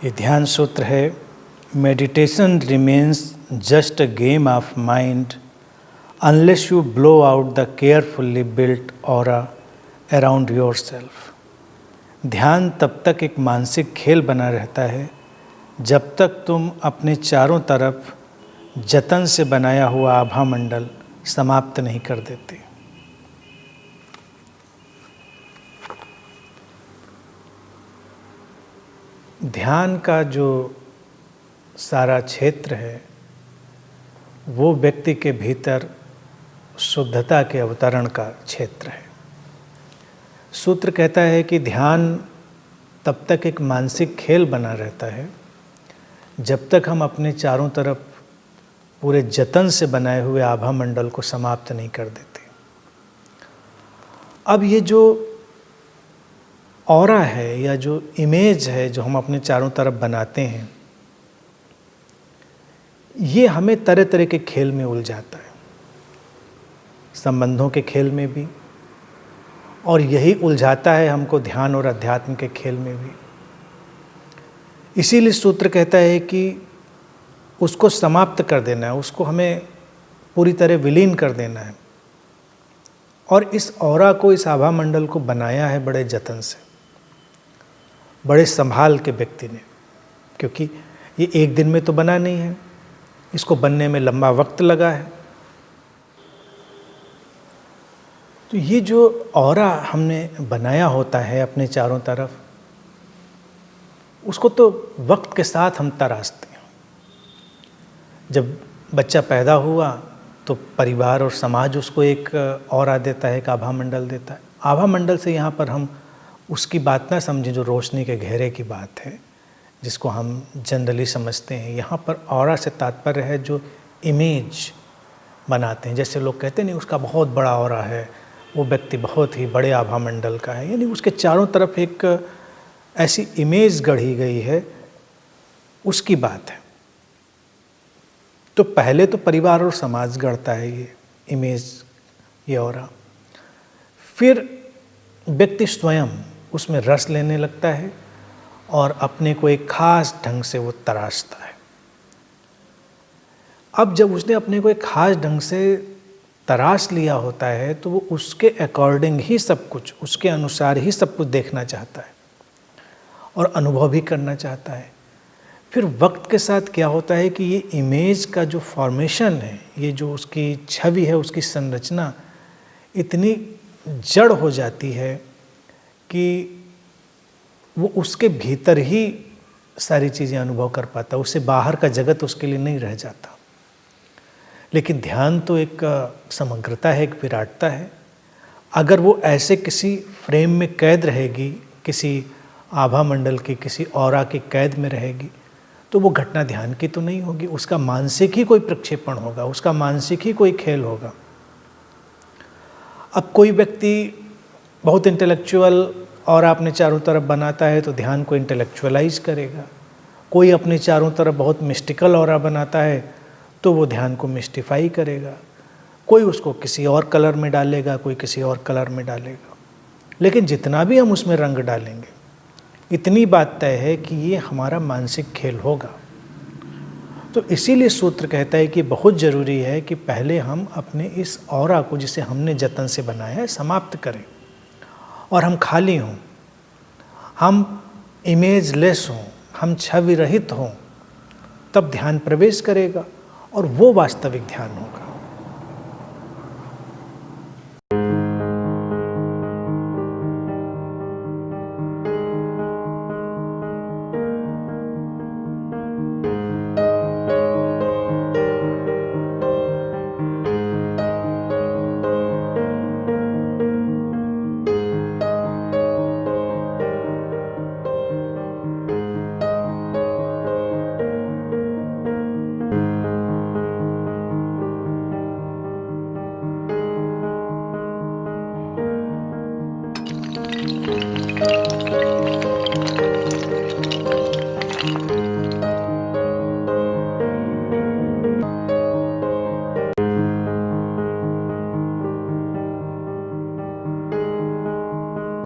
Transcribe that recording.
ये ध्यान सूत्र है, meditation remains just a game of mind unless you blow out the carefully built aura around your self. ध्यान तब तक एक मानसिक खेल बना रहता है जब तक तुम अपने चारों तरफ जतन से बनाया हुआ आभा मंडल समाप्त नहीं कर देते। ध्यान का जो सारा क्षेत्र है वो व्यक्ति के भीतर शुद्धता के अवतरण का क्षेत्र है। सूत्र कहता है कि ध्यान तब तक एक मानसिक खेल बना रहता है जब तक हम अपने चारों तरफ पूरे जतन से बनाए हुए आभा मंडल को समाप्त नहीं कर देते। अब ये जो ऑरा है या जो इमेज है जो हम अपने चारों तरफ बनाते हैं, ये हमें तरह तरह के खेल में उलझाता है, संबंधों के खेल में भी, और यही उलझाता है हमको ध्यान और अध्यात्म के खेल में भी। इसीलिए सूत्र कहता है कि उसको समाप्त कर देना है, उसको हमें पूरी तरह विलीन कर देना है। और इस ऑरा को, इस आभा मंडल को बनाया है बड़े जतन से, बड़े संभाल के व्यक्ति ने, क्योंकि ये एक दिन में तो बना नहीं है, इसको बनने में लंबा वक्त लगा है। तो ये जो ऑरा हमने बनाया होता है अपने चारों तरफ, उसको तो वक्त के साथ हम तराशते हैं। जब बच्चा पैदा हुआ तो परिवार और समाज उसको एक ऑरा देता है, एक आभा मंडल देता है। आभा मंडल से यहाँ पर हम उसकी बात ना समझें जो रोशनी के घेरे की बात है, जिसको हम जनरली समझते हैं। यहाँ पर ऑरा से तात्पर्य है जो इमेज बनाते हैं। जैसे लोग कहते हैं नहीं, उसका बहुत बड़ा ऑरा है, वो व्यक्ति बहुत ही बड़े आभा मंडल का है, यानी उसके चारों तरफ एक ऐसी इमेज गढ़ी गई है, उसकी बात है। तो पहले तो परिवार और समाज गढ़ता है ये इमेज, ये ऑरा। फिर व्यक्ति स्वयं उसमें रस लेने लगता है और अपने को एक खास ढंग से वो तराशता है। अब जब उसने अपने को एक खास ढंग से तराश लिया होता है तो वो उसके अकॉर्डिंग ही सब कुछ, उसके अनुसार ही सब कुछ देखना चाहता है और अनुभव भी करना चाहता है। फिर वक्त के साथ क्या होता है कि ये इमेज का जो फॉर्मेशन है, ये जो उसकी छवि है, उसकी संरचना इतनी जड़ हो जाती है कि वो उसके भीतर ही सारी चीज़ें अनुभव कर पाता है, उससे बाहर का जगत उसके लिए नहीं रह जाता। लेकिन ध्यान तो एक समग्रता है, एक विराटता है। अगर वो ऐसे किसी फ्रेम में कैद रहेगी, किसी आभा मंडल की, किसी ऑरा की कैद में रहेगी, तो वो घटना ध्यान की तो नहीं होगी, उसका मानसिक ही कोई प्रक्षेपण होगा, उसका मानसिक ही कोई खेल होगा। अब कोई व्यक्ति बहुत इंटेलेक्चुअल और अपने चारों तरफ बनाता है तो ध्यान को इंटेलेक्चुअलाइज करेगा। कोई अपने चारों तरफ बहुत मिस्टिकल ऑरा बनाता है तो वो ध्यान को मिस्टिफाई करेगा। कोई उसको किसी और कलर में डालेगा, कोई किसी और कलर में डालेगा। लेकिन जितना भी हम उसमें रंग डालेंगे, इतनी बात तय है कि ये हमारा मानसिक खेल होगा। तो इसीलिए सूत्र कहता है कि बहुत ज़रूरी है कि पहले हम अपने इस ऑरा को, जिसे हमने जतन से बनाया है, समाप्त करें और हम खाली हों, हम इमेजलेस हों, हम छवि रहित हों, तब ध्यान प्रवेश करेगा और वो वास्तविक ध्यान होगा।